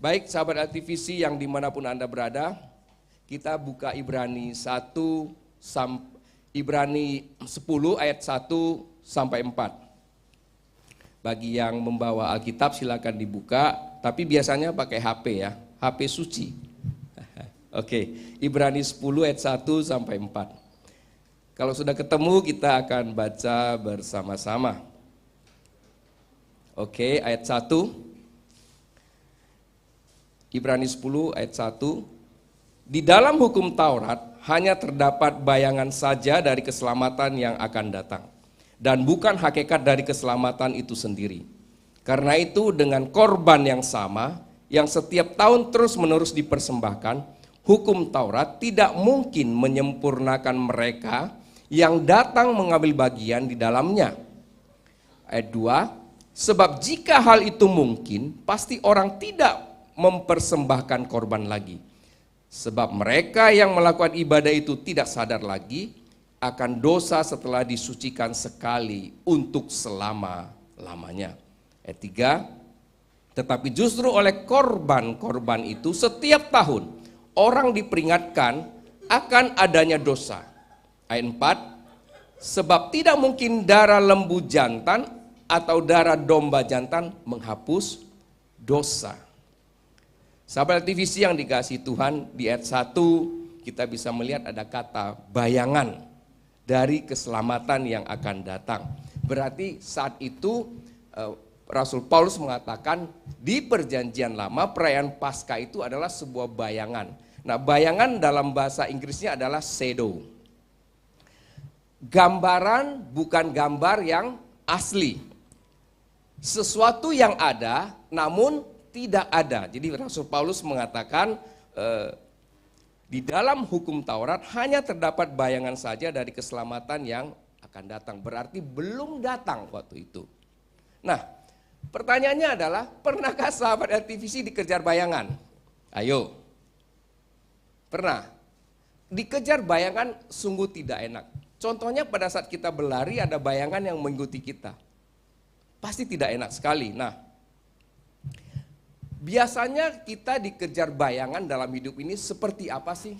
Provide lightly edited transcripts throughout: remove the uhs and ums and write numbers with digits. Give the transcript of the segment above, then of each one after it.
Baik sahabat LTVC yang dimanapun Anda berada, kita buka Ibrani 10 ayat 1 sampai 4. Bagi yang membawa Alkitab silakan dibuka, tapi biasanya pakai HP ya, HP suci. Oke, Ibrani 10 ayat 1 sampai 4. Kalau sudah ketemu kita akan baca bersama-sama. Oke, ayat 1. Ibrani 10 ayat 1. Di dalam hukum Taurat hanya terdapat bayangan saja dari keselamatan yang akan datang, dan bukan hakikat dari keselamatan itu sendiri. Karena itu dengan korban yang sama yang setiap tahun terus-menerus dipersembahkan, hukum Taurat tidak mungkin menyempurnakan mereka yang datang mengambil bagian di dalamnya. Ayat 2, sebab jika hal itu mungkin, pasti orang tidak mempersembahkan korban lagi. Sebab mereka yang melakukan ibadah itu tidak sadar lagi akan dosa setelah disucikan sekali untuk selama-lamanya. Ayat 3, tetapi justru oleh korban-korban itu setiap tahun orang diperingatkan akan adanya dosa. Ayat 4, sebab tidak mungkin darah lembu jantan atau darah domba jantan menghapus dosa. Sahabat LTVC yang dikasihi Tuhan, di ayat 1 kita bisa melihat ada kata bayangan dari keselamatan yang akan datang. Berarti saat itu Rasul Paulus mengatakan di perjanjian lama perayaan Paskah itu adalah sebuah bayangan. Nah, bayangan dalam bahasa Inggrisnya adalah shadow. Gambaran bukan gambar yang asli. Sesuatu yang ada namun tidak ada. Jadi Rasul Paulus mengatakan di dalam hukum Taurat hanya terdapat bayangan saja dari keselamatan yang akan datang. Berarti belum datang waktu itu. Nah, pertanyaannya adalah, pernahkah sahabat LTVC dikejar bayangan? Ayo. Pernah? Dikejar bayangan sungguh tidak enak. Contohnya pada saat kita berlari ada bayangan yang mengikuti kita. Pasti tidak enak sekali. Nah, biasanya kita dikejar bayangan dalam hidup ini seperti apa sih?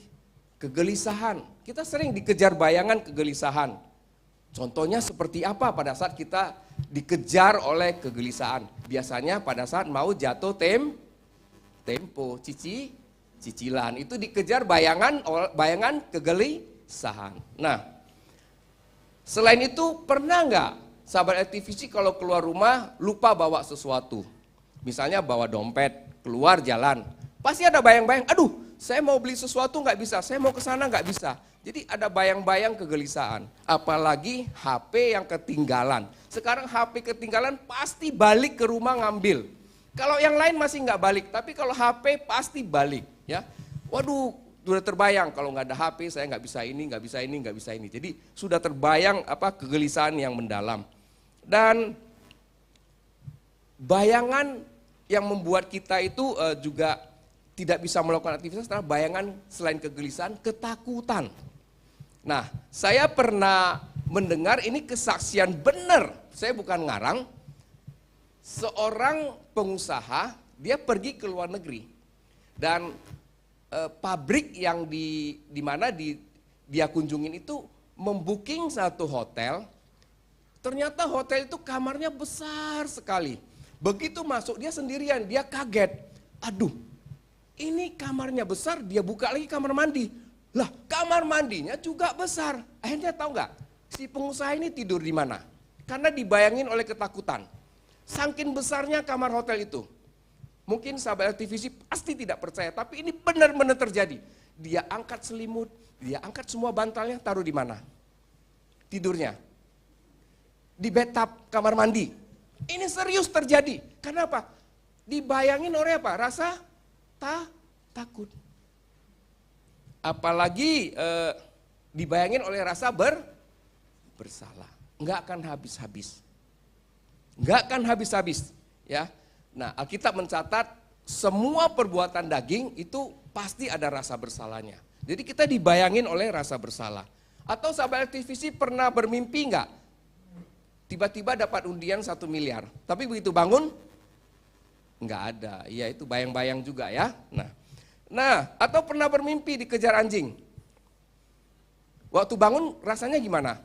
Kegelisahan. Kita sering dikejar bayangan kegelisahan. Contohnya seperti apa pada saat kita dikejar oleh kegelisahan? Biasanya pada saat mau jatuh tempo, cicilan. Itu dikejar bayangan kegelisahan. Nah, selain itu pernah nggak sahabat LTVC kalau keluar rumah lupa bawa sesuatu? Misalnya bawa dompet, keluar jalan, pasti ada bayang-bayang, aduh saya mau beli sesuatu nggak bisa, saya mau ke sana nggak bisa. Jadi ada bayang-bayang kegelisahan, apalagi HP yang ketinggalan. Sekarang HP ketinggalan pasti balik ke rumah ngambil. Kalau yang lain masih nggak balik, tapi kalau HP pasti balik. Ya, waduh sudah terbayang kalau nggak ada HP saya nggak bisa ini, nggak bisa ini, nggak bisa ini. Jadi sudah terbayang kegelisahan yang mendalam. Dan bayangan yang membuat kita itu juga tidak bisa melakukan aktivitas adalah bayangan selain kegelisahan, ketakutan. Nah, saya pernah mendengar ini kesaksian benar, saya bukan ngarang. Seorang pengusaha, dia pergi ke luar negeri. Dan pabrik yang di mana dia kunjungin itu membooking satu hotel. Ternyata hotel itu kamarnya besar sekali. Begitu masuk dia sendirian, dia kaget. Aduh, ini kamarnya besar, dia buka lagi kamar mandi. Lah, kamar mandinya juga besar. Akhirnya tahu nggak? Si pengusaha ini tidur di mana? Karena dibayangin oleh ketakutan. Saking besarnya kamar hotel itu. Mungkin sahabat LTVC pasti tidak percaya, tapi ini benar-benar terjadi. Dia angkat selimut, dia angkat semua bantalnya, taruh di mana? Tidurnya. Di bathtub kamar mandi. Ini serius terjadi. Kenapa? Dibayangin oleh apa? Rasa takut. Apalagi dibayangin oleh rasa bersalah. Enggak akan habis-habis. Enggak akan habis-habis. Ya. Nah, Alkitab mencatat semua perbuatan daging itu pasti ada rasa bersalahnya. Jadi kita dibayangin oleh rasa bersalah. Atau sahabat LTVC pernah bermimpi enggak? Tiba-tiba dapat undian 1 miliar, tapi begitu bangun, Enggak ada. Ya itu bayang-bayang juga ya. Nah, atau pernah bermimpi dikejar anjing? Waktu bangun rasanya gimana?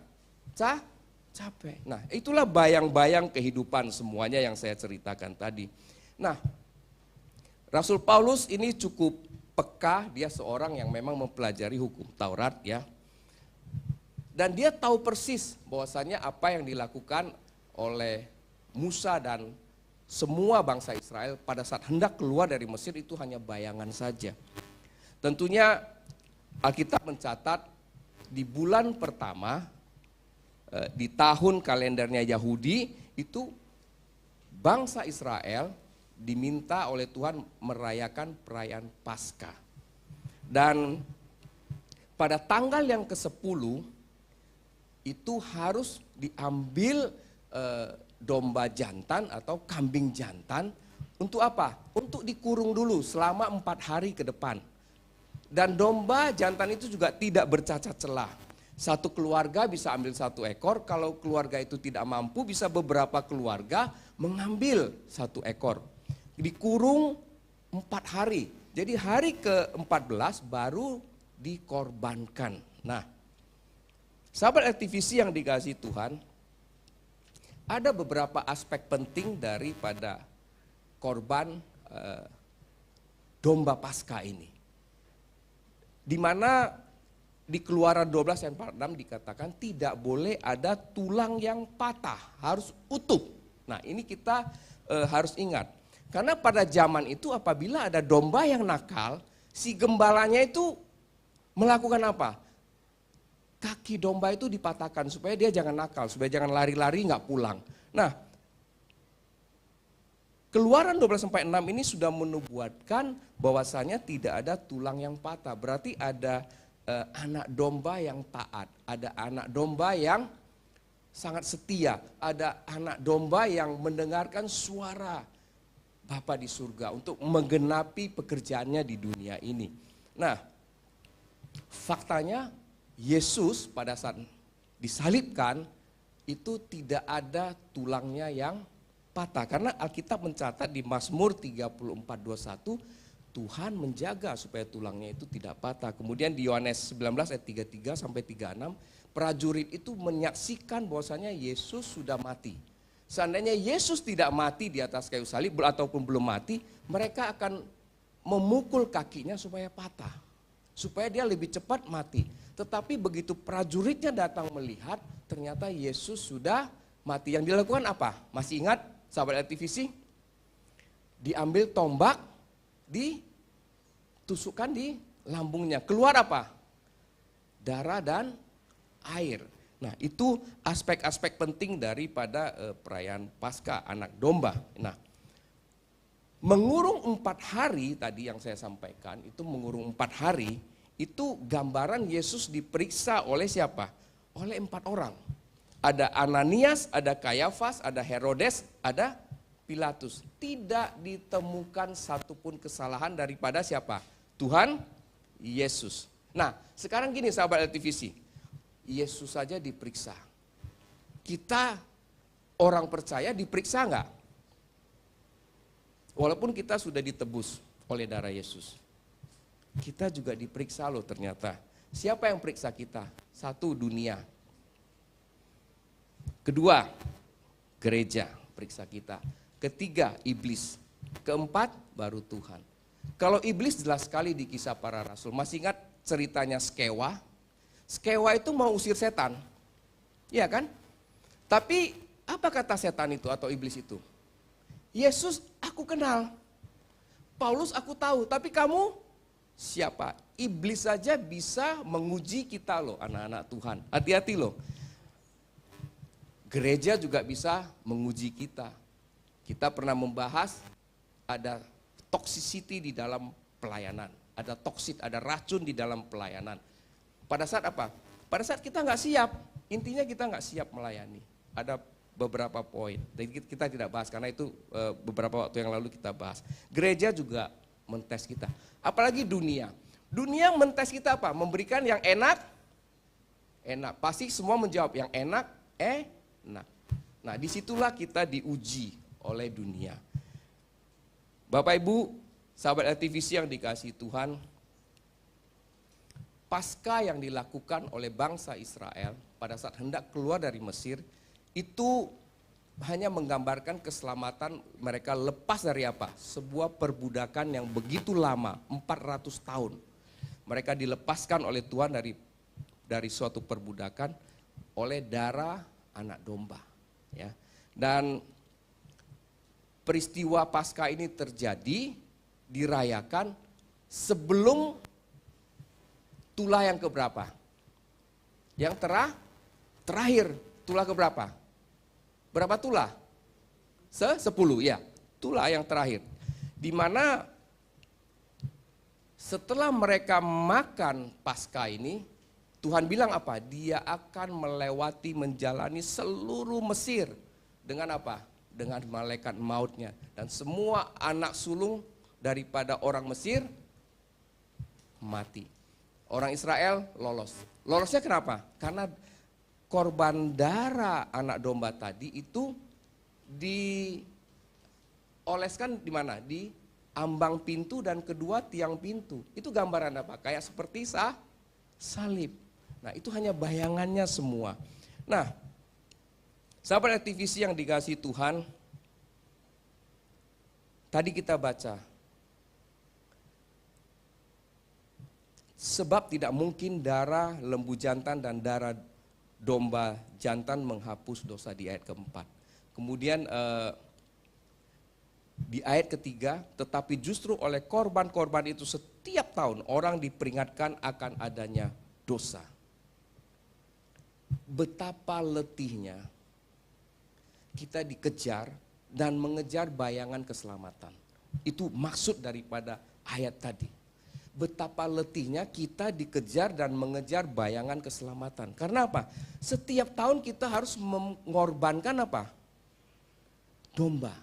Capek. Nah, itulah bayang-bayang kehidupan semuanya yang saya ceritakan tadi. Nah, Rasul Paulus ini cukup peka, dia seorang yang memang mempelajari hukum Taurat ya. Dan dia tahu persis bahwasanya apa yang dilakukan oleh Musa dan semua bangsa Israel pada saat hendak keluar dari Mesir itu hanya bayangan saja. Tentunya Alkitab mencatat di bulan pertama di tahun kalendernya Yahudi itu bangsa Israel diminta oleh Tuhan merayakan perayaan Paskah. Dan pada tanggal yang ke-10 itu harus diambil domba jantan atau kambing jantan. Untuk apa? Untuk dikurung dulu selama 4 hari ke depan. Dan domba jantan itu juga tidak bercacat celah. Satu keluarga bisa ambil 1 ekor, kalau keluarga itu tidak mampu bisa beberapa keluarga mengambil 1 ekor. Dikurung 4 hari. Jadi hari ke-14 baru dikorbankan. Nah, sahabat aktivisi yang dikasihi Tuhan, ada beberapa aspek penting daripada korban domba Paskah ini. Di mana di Keluaran 12 ayat 46 dikatakan tidak boleh ada tulang yang patah, harus utuh. Nah, ini kita harus ingat. Karena pada zaman itu apabila ada domba yang nakal, si gembalanya itu melakukan apa? Kaki domba itu dipatahkan supaya dia jangan nakal, supaya jangan lari-lari nggak pulang. Nah, Keluaran 12-6 ini sudah menubuatkan bahwasanya tidak ada tulang yang patah. Berarti ada anak domba yang taat, ada anak domba yang sangat setia, ada anak domba yang mendengarkan suara Bapa di surga untuk menggenapi pekerjaannya di dunia ini. Nah, faktanya Yesus pada saat disalibkan itu tidak ada tulangnya yang patah. Karena Alkitab mencatat di Mazmur 34:21 Tuhan menjaga supaya tulangnya itu tidak patah. Kemudian di Yohanes 19 ayat 33 sampai 36 prajurit itu menyaksikan bahwasanya Yesus sudah mati. Seandainya Yesus tidak mati di atas kayu salib ataupun belum mati, mereka akan memukul kakinya supaya patah. Supaya dia lebih cepat mati. Tetapi begitu prajuritnya datang melihat, ternyata Yesus sudah mati. Yang dilakukan apa? Masih ingat sahabat aktivisi? Diambil tombak, ditusukkan di lambungnya. Keluar apa? Darah dan air. Nah, itu aspek-aspek penting daripada perayaan Paskah anak domba. Nah, mengurung 4 hari tadi yang saya sampaikan, itu mengurung 4 hari, itu gambaran Yesus diperiksa oleh siapa? Oleh 4 orang. Ada Ananias, ada Kayafas, ada Herodes, ada Pilatus. Tidak ditemukan satupun kesalahan daripada siapa? Tuhan Yesus. Nah, sekarang gini sahabat LTVC. Yesus saja diperiksa. Kita orang percaya diperiksa enggak? Walaupun kita sudah ditebus oleh darah Yesus. Kita juga diperiksa loh ternyata. Siapa yang periksa kita? 1, dunia. Kedua, gereja periksa kita. Ketiga, iblis. Keempat, baru Tuhan. Kalau iblis jelas sekali di Kisah Para Rasul. Masih ingat ceritanya Skewa? Skewa itu mau usir setan. Iya kan? Tapi apa kata setan itu atau iblis itu? Yesus aku kenal. Paulus aku tahu, tapi kamu siapa? Iblis saja bisa menguji kita loh anak-anak Tuhan. Hati-hati loh. Gereja juga bisa menguji kita. Kita pernah membahas ada toxicity di dalam pelayanan. Ada toksit, ada racun di dalam pelayanan. Pada saat apa? Pada saat kita nggak siap. Intinya kita nggak siap melayani. Ada beberapa poin. Jadi kita tidak bahas karena itu beberapa waktu yang lalu kita bahas. Gereja juga mentes kita. Apalagi dunia. Dunia mentes kita apa? Memberikan yang enak. Enak. Pasti semua menjawab yang enak. Enak. Nah disitulah kita diuji oleh dunia. Bapak Ibu, sahabat LTVC yang dikasihi Tuhan, Paskah yang dilakukan oleh bangsa Israel pada saat hendak keluar dari Mesir itu hanya menggambarkan keselamatan mereka lepas dari apa? Sebuah perbudakan yang begitu lama, 400 tahun. Mereka dilepaskan oleh Tuhan dari suatu perbudakan oleh darah anak domba. Ya. Dan peristiwa Paskah ini terjadi, dirayakan sebelum tulah yang keberapa? Yang terakhir, tulah keberapa? Berapa tulah? 10 ya, tulah yang terakhir. Di mana setelah mereka makan Paskah ini, Tuhan bilang apa? Dia akan melewati, menjalani seluruh Mesir. Dengan apa? Dengan malaikat mautnya. Dan semua anak sulung daripada orang Mesir mati. Orang Israel lolos. Lolosnya kenapa? Karena korban darah anak domba tadi itu dioleskan di mana? Di ambang pintu dan kedua tiang pintu. Itu gambaran apa? Kayak seperti salib. Nah, itu hanya bayangannya semua. Nah, sahabat aktivisi yang dikasihi Tuhan, tadi kita baca, sebab tidak mungkin darah lembu jantan dan darah domba jantan menghapus dosa di ayat keempat. Kemudian di ayat ketiga, tetapi justru oleh korban-korban itu setiap tahun orang diperingatkan akan adanya dosa. Betapa letihnya kita dikejar dan mengejar bayangan keselamatan. Itu maksud daripada ayat tadi. Betapa letihnya kita dikejar dan mengejar bayangan keselamatan. Karena apa? Setiap tahun kita harus mengorbankan apa? Domba.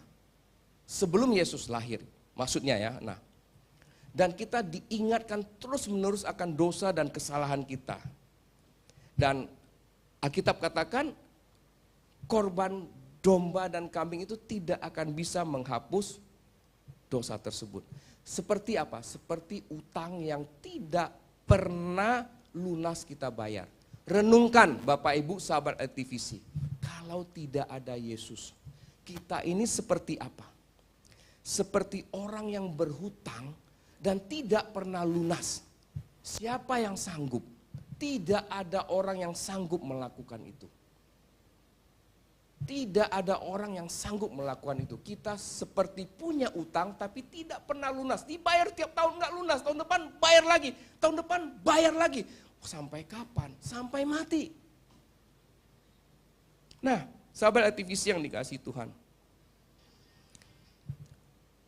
Sebelum Yesus lahir, maksudnya ya. Nah, dan kita diingatkan terus-menerus akan dosa dan kesalahan kita. Dan Alkitab katakan korban domba dan kambing itu tidak akan bisa menghapus dosa tersebut. Seperti apa? Seperti utang yang tidak pernah lunas kita bayar. Renungkan Bapak Ibu sahabat LTVC, kalau tidak ada Yesus, kita ini seperti apa? Seperti orang yang berhutang dan tidak pernah lunas. Siapa yang sanggup? Tidak ada orang yang sanggup melakukan itu. Tidak ada orang yang sanggup melakukan itu. Kita seperti punya utang tapi tidak pernah lunas. Dibayar tiap tahun nggak lunas, tahun depan bayar lagi, tahun depan bayar lagi. Sampai kapan? Sampai mati. Nah, sahabat aktivis yang dikasihi Tuhan.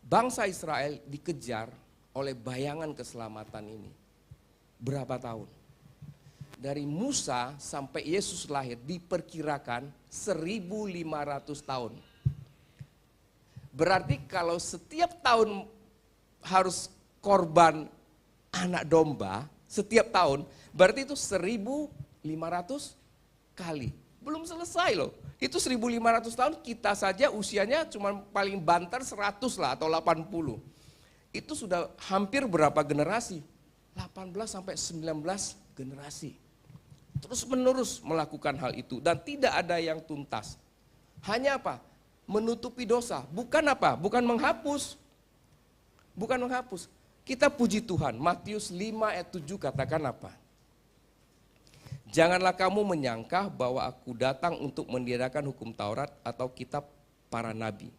Bangsa Israel dikejar oleh bayangan keselamatan ini. Berapa tahun? Dari Musa sampai Yesus lahir diperkirakan 1.500 tahun. Berarti kalau setiap tahun harus korban anak domba, setiap tahun, berarti itu 1.500 kali. Belum selesai loh. Itu 1.500 tahun kita saja usianya cuma paling banter 100 lah atau 80. Itu sudah hampir berapa generasi? 18 sampai 19 generasi. Terus menerus melakukan hal itu dan tidak ada yang tuntas. Hanya apa? Menutupi dosa. Bukan apa? Bukan menghapus. Bukan menghapus. Kita puji Tuhan. Matius 5 ayat 7 katakan apa? Janganlah kamu menyangka bahwa aku datang untuk meniadakan hukum Taurat atau kitab para nabi.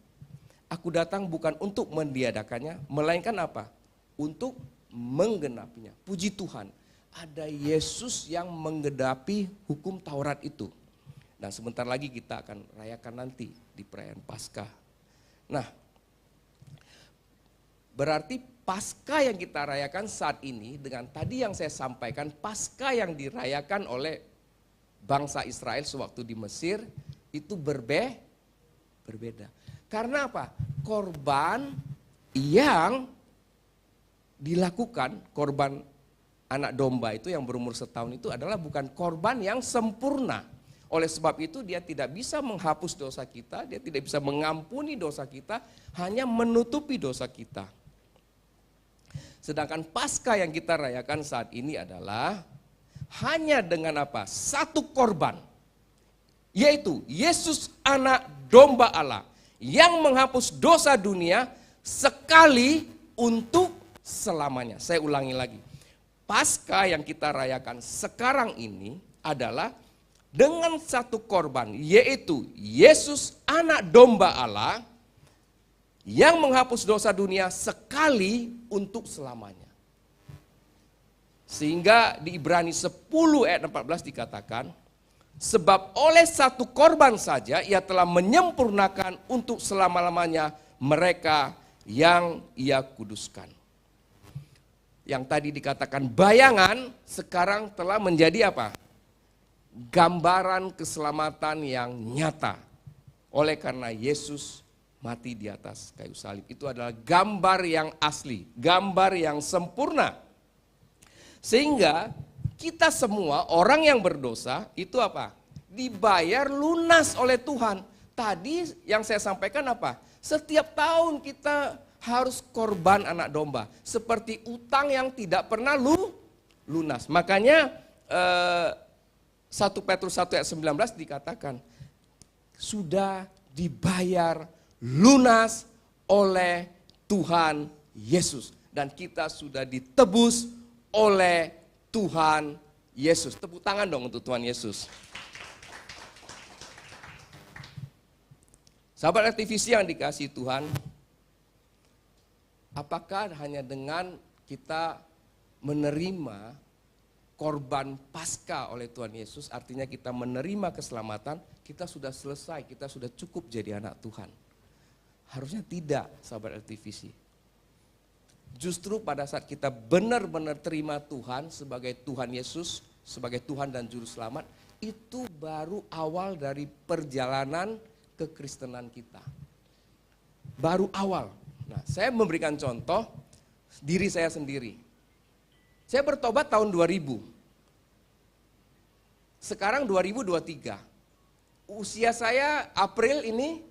Aku datang bukan untuk meniadakannya, melainkan apa? Untuk menggenapinya. Puji Tuhan. Ada Yesus yang menggenapi hukum Taurat itu. Dan sebentar lagi kita akan rayakan nanti di perayaan Paskah. Nah, berarti Paskah yang kita rayakan saat ini dengan tadi yang saya sampaikan, Paskah yang dirayakan oleh bangsa Israel sewaktu di Mesir itu berbeda. Karena apa? Korban yang dilakukan, korban anak domba itu yang berumur setahun itu adalah bukan korban yang sempurna. Oleh sebab itu dia tidak bisa menghapus dosa kita, dia tidak bisa mengampuni dosa kita, hanya menutupi dosa kita. Sedangkan Paskah yang kita rayakan saat ini adalah hanya dengan apa? Satu korban, yaitu Yesus anak domba Allah yang menghapus dosa dunia sekali untuk selamanya. Saya ulangi lagi. Paskah yang kita rayakan sekarang ini adalah dengan satu korban, yaitu Yesus anak domba Allah yang menghapus dosa dunia sekali untuk selamanya. Sehingga di Ibrani 10 ayat 14 dikatakan, sebab oleh satu korban saja ia telah menyempurnakan untuk selama-lamanya mereka yang ia kuduskan. Yang tadi dikatakan bayangan sekarang telah menjadi apa? Gambaran keselamatan yang nyata. Oleh karena Yesus mati di atas kayu salib. Itu adalah gambar yang asli, gambar yang sempurna. Sehingga kita semua orang yang berdosa itu apa? Dibayar lunas oleh Tuhan. Tadi yang saya sampaikan apa? Setiap tahun kita harus korban anak domba. Seperti utang yang tidak pernah lunas. Makanya 1 Petrus 1 ayat 19 dikatakan, sudah dibayar lunas oleh Tuhan Yesus. Dan kita sudah ditebus oleh Tuhan Yesus. Tepuk tangan dong untuk Tuhan Yesus. Sahabat aktivis yang dikasihi Tuhan, apakah hanya dengan kita menerima korban Paskah oleh Tuhan Yesus, artinya kita menerima keselamatan, kita sudah selesai, kita sudah cukup jadi anak Tuhan? Harusnya tidak, sahabat aktivis. Justru pada saat kita benar-benar terima Tuhan sebagai Tuhan Yesus, sebagai Tuhan dan Juru Selamat, itu baru awal dari perjalanan kekristenan kita. Baru awal. Nah, saya memberikan contoh diri saya sendiri. Saya bertobat tahun 2000. Sekarang 2023. Usia saya April ini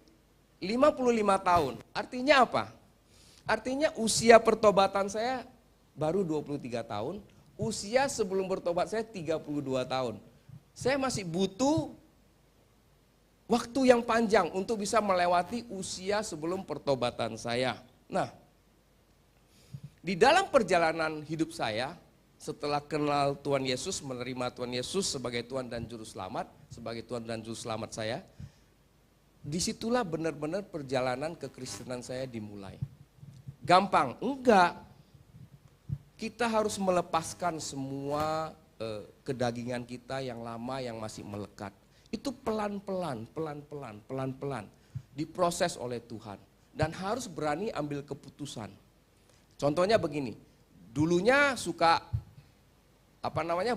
55 tahun. Artinya apa? Artinya usia pertobatan saya baru 23 tahun. Usia sebelum bertobat saya 32 tahun. Saya masih butuh waktu yang panjang untuk bisa melewati usia sebelum pertobatan saya. Nah, di dalam perjalanan hidup saya, setelah kenal Tuhan Yesus, menerima Tuhan Yesus sebagai Tuhan dan Juru Selamat, sebagai Tuhan dan Juru Selamat saya, disitulah benar-benar perjalanan kekristenan saya dimulai. Gampang? Enggak. Kita harus melepaskan semua kedagingan kita yang lama yang masih melekat. Itu pelan-pelan diproses oleh Tuhan. Dan harus berani ambil keputusan. Contohnya begini, dulunya suka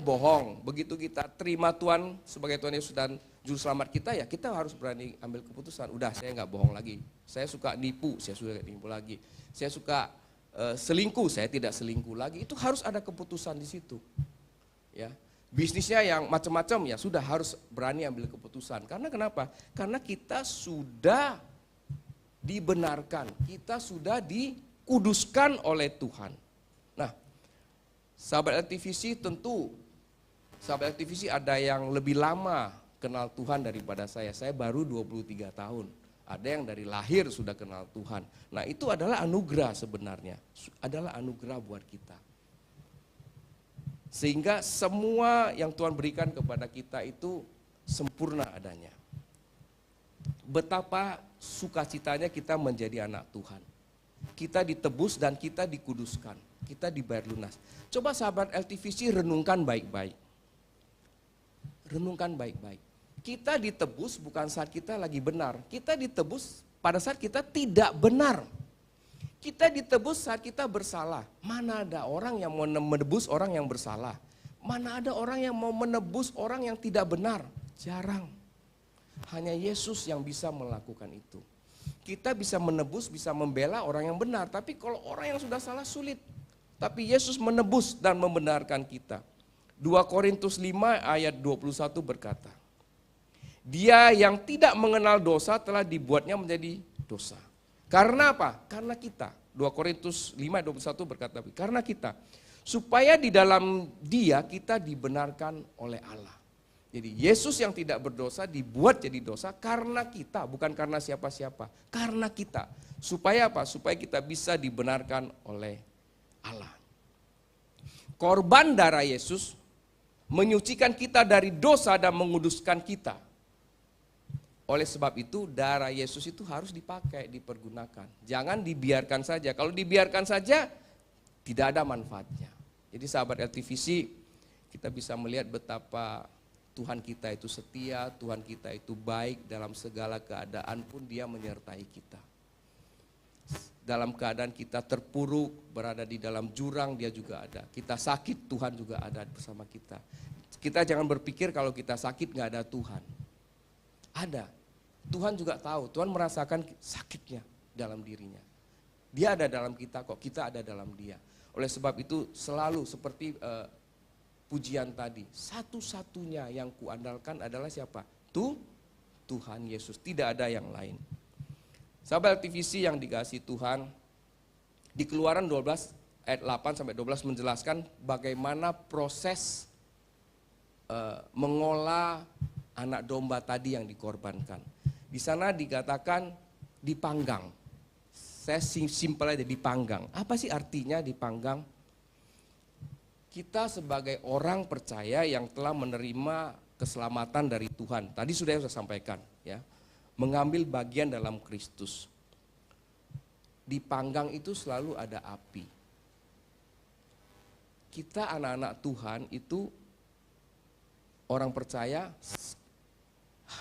bohong. Begitu kita terima Tuhan sebagai Tuhan Yesus dan Juru Selamat kita, ya kita harus berani ambil keputusan. Udah, saya nggak bohong lagi. Saya suka nipu, saya sudah nipu lagi. Saya suka selingkuh, saya tidak selingkuh lagi. Itu harus ada keputusan di situ. Ya, bisnisnya yang macam-macam, ya sudah harus berani ambil keputusan. Karena kenapa? Karena kita sudah dibenarkan, kita sudah dikuduskan oleh Tuhan. Nah, sahabat aktivisi tentu, sahabat aktivisi ada yang lebih lama kenal Tuhan daripada saya. Saya baru 23 tahun. Ada yang dari lahir sudah kenal Tuhan. Nah, itu adalah anugerah sebenarnya. Adalah anugerah buat kita. Sehingga semua yang Tuhan berikan kepada kita itu sempurna adanya. Betapa sukacitanya kita menjadi anak Tuhan. Kita ditebus dan kita dikuduskan. Kita dibayar lunas. Coba sahabat LTVC renungkan baik-baik. Renungkan baik-baik. Kita ditebus bukan saat kita lagi benar. Kita ditebus pada saat kita tidak benar. Kita ditebus saat kita bersalah. Mana ada orang yang mau menebus orang yang bersalah? Mana ada orang yang mau menebus orang yang tidak benar? Jarang. Hanya Yesus yang bisa melakukan itu. Kita bisa menebus, bisa membela orang yang benar. Tapi kalau orang yang sudah salah sulit. Tapi Yesus menebus dan membenarkan kita. 2 Korintus 5 ayat 21 berkata, Dia yang tidak mengenal dosa telah dibuatnya menjadi dosa. Karena apa? Karena kita. 2 Korintus 5:21 berkata, karena kita. Supaya di dalam Dia kita dibenarkan oleh Allah. Jadi Yesus yang tidak berdosa dibuat jadi dosa karena kita, bukan karena siapa-siapa. Karena kita. Supaya apa? Supaya kita bisa dibenarkan oleh Allah. Korban darah Yesus menyucikan kita dari dosa dan menguduskan kita. Oleh sebab itu darah Yesus itu harus dipakai, dipergunakan. Jangan dibiarkan saja. Kalau dibiarkan saja tidak ada manfaatnya. Jadi sahabat LTVC, kita bisa melihat betapa Tuhan kita itu setia, Tuhan kita itu baik, dalam segala keadaan pun Dia menyertai kita. Dalam keadaan kita terpuruk, berada di dalam jurang, Dia juga ada. Kita sakit, Tuhan juga ada bersama kita. Kita jangan berpikir kalau kita sakit gak ada Tuhan. Ada. Tuhan juga tahu, Tuhan merasakan sakitnya dalam dirinya. Dia ada dalam kita kok, kita ada dalam Dia. Oleh sebab itu selalu seperti pujian tadi, satu-satunya yang kuandalkan adalah siapa? Tuhan Yesus, tidak ada yang lain. Sahabat LTVC yang dikasihi Tuhan, di Keluaran 12 ayat 8-12 menjelaskan bagaimana proses mengolah anak domba tadi yang dikorbankan. Di sana dikatakan dipanggang. Saya simpel aja, dipanggang. Apa sih artinya dipanggang? Kita sebagai orang percaya yang telah menerima keselamatan dari Tuhan, tadi sudah saya sampaikan, ya, mengambil bagian dalam Kristus. Dipanggang itu selalu ada api. Kita anak-anak Tuhan itu orang percaya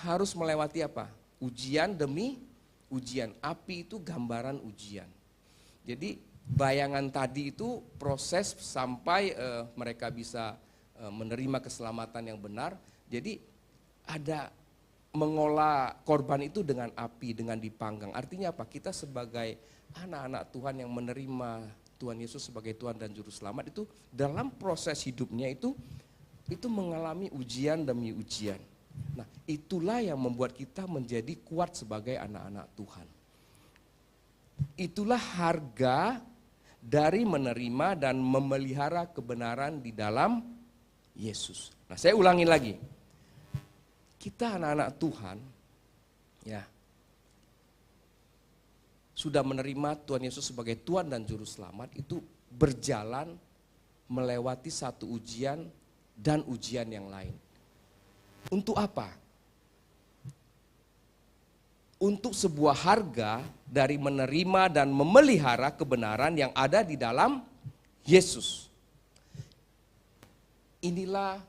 harus melewati apa? Ujian demi ujian. Api itu gambaran ujian. Jadi bayangan tadi itu proses sampai mereka bisa menerima keselamatan yang benar. Jadi ada mengolah korban itu dengan api, dengan dipanggang. Artinya apa? Kita sebagai anak-anak Tuhan yang menerima Tuhan Yesus sebagai Tuhan dan Juru Selamat itu dalam proses hidupnya itu mengalami ujian demi ujian. Nah, itulah yang membuat kita menjadi kuat sebagai anak-anak Tuhan. Itulah harga dari menerima dan memelihara kebenaran di dalam Yesus. Nah, saya ulangi lagi. Kita anak-anak Tuhan, ya, sudah menerima Tuhan Yesus sebagai Tuhan dan Juru Selamat, itu berjalan melewati satu ujian dan ujian yang lain. Untuk apa? Untuk sebuah harga dari menerima dan memelihara kebenaran yang ada di dalam Yesus. Inilah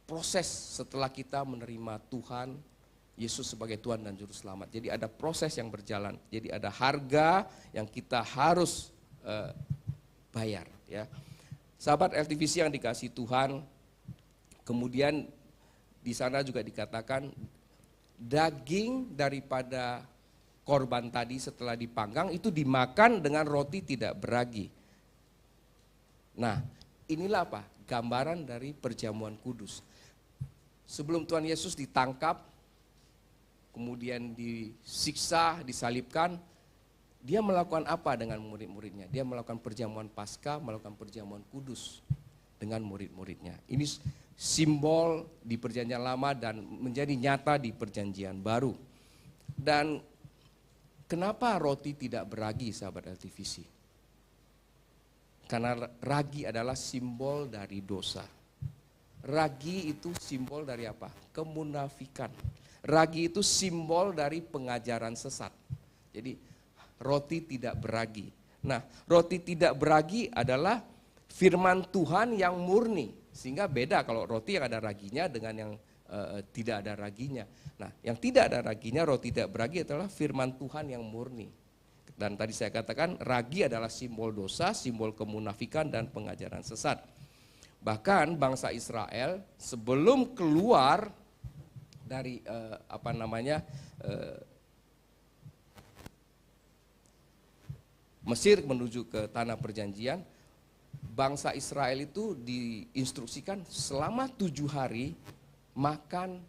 proses setelah kita menerima Tuhan Yesus sebagai Tuhan dan Juru Selamat. Jadi ada proses yang berjalan. Jadi ada harga yang kita harus bayar. Ya. Sahabat LTVC yang dikasihi Tuhan, kemudian di sana juga dikatakan daging daripada korban tadi setelah dipanggang itu dimakan dengan roti tidak beragi. Nah, inilah apa? Gambaran dari perjamuan kudus. Sebelum Tuhan Yesus ditangkap, kemudian disiksa, disalibkan, Dia melakukan apa dengan murid-muridnya? Dia melakukan perjamuan Paskah, melakukan perjamuan kudus dengan murid-muridnya. Ini simbol di perjanjian lama dan menjadi nyata di perjanjian baru. Dan kenapa roti tidak beragi, sahabat LTVC? Karena ragi adalah simbol dari dosa. Ragi itu simbol dari apa? Kemunafikan. Ragi itu simbol dari pengajaran sesat. Jadi roti tidak beragi. Nah, roti tidak beragi adalah firman Tuhan yang murni. Sehingga beda kalau roti yang ada raginya dengan yang tidak ada raginya. Nah, yang tidak ada raginya, roti tidak beragi adalah firman Tuhan yang murni. Dan tadi saya katakan ragi adalah simbol dosa, simbol kemunafikan dan pengajaran sesat. Bahkan bangsa Israel sebelum keluar dari Mesir menuju ke tanah perjanjian, bangsa Israel itu diinstruksikan selama 7 hari makan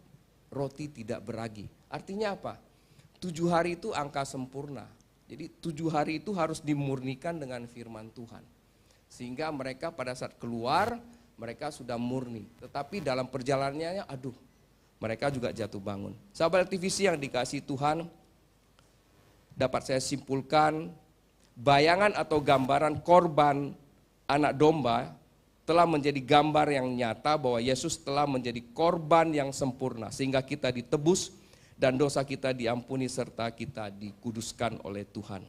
roti tidak beragi. Artinya apa? 7 hari itu angka sempurna. Jadi 7 hari itu harus dimurnikan dengan firman Tuhan. Sehingga mereka pada saat keluar, mereka sudah murni. Tetapi dalam perjalanannya, mereka juga jatuh bangun. Sahabat LTVC yang dikasihi Tuhan, dapat saya simpulkan, bayangan atau gambaran korban anak domba telah menjadi gambar yang nyata bahwa Yesus telah menjadi korban yang sempurna. Sehingga kita ditebus dan dosa kita diampuni serta kita dikuduskan oleh Tuhan.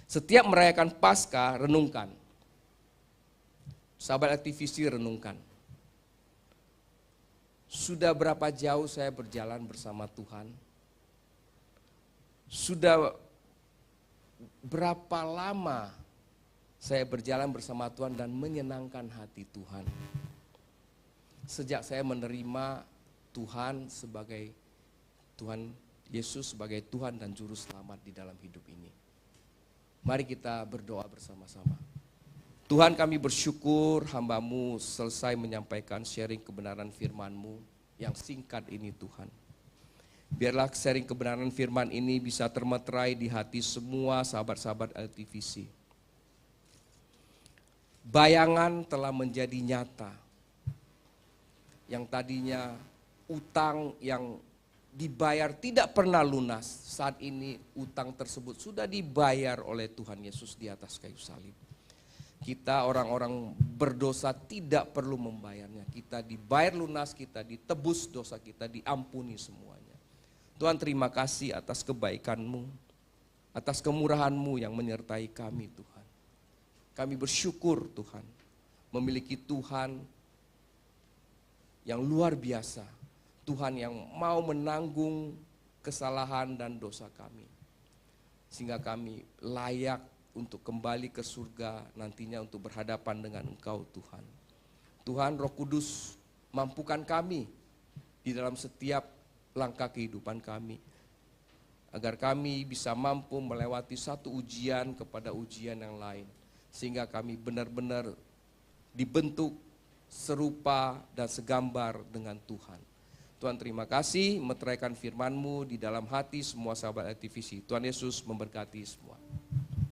Setiap merayakan Paskah, renungkan. Sahabat aktivisi, renungkan. Sudah berapa jauh saya berjalan bersama Tuhan? Sudah berapa lama saya berjalan bersama Tuhan dan menyenangkan hati Tuhan? Sejak saya menerima Tuhan sebagai Tuhan Yesus sebagai Tuhan dan Juru Selamat di dalam hidup ini. Mari kita berdoa bersama-sama. Tuhan, kami bersyukur hamba-Mu selesai menyampaikan sharing kebenaran firman-Mu yang singkat ini Tuhan. Biarlah sharing kebenaran firman ini bisa termeterai di hati semua sahabat-sahabat LTVC. Bayangan telah menjadi nyata. Yang tadinya utang yang dibayar tidak pernah lunas, saat ini utang tersebut sudah dibayar oleh Tuhan Yesus di atas kayu salib. Kita orang-orang berdosa tidak perlu membayarnya. Kita dibayar lunas, kita ditebus dosa kita, diampuni semuanya. Tuhan, terima kasih atas kebaikan-Mu, atas kemurahan-Mu yang menyertai kami Tuhan. Kami bersyukur Tuhan, memiliki Tuhan yang luar biasa. Tuhan yang mau menanggung kesalahan dan dosa kami. Sehingga kami layak untuk kembali ke surga nantinya untuk berhadapan dengan Engkau Tuhan. Tuhan, Roh Kudus, mampukan kami di dalam setiap langkah kehidupan kami. Agar kami bisa mampu melewati satu ujian kepada ujian yang lain. Sehingga kami benar-benar dibentuk serupa dan segambar dengan Tuhan. Tuhan, terima kasih meteraikan firman-Mu di dalam hati semua sahabat LTVC. Tuhan Yesus memberkati semua.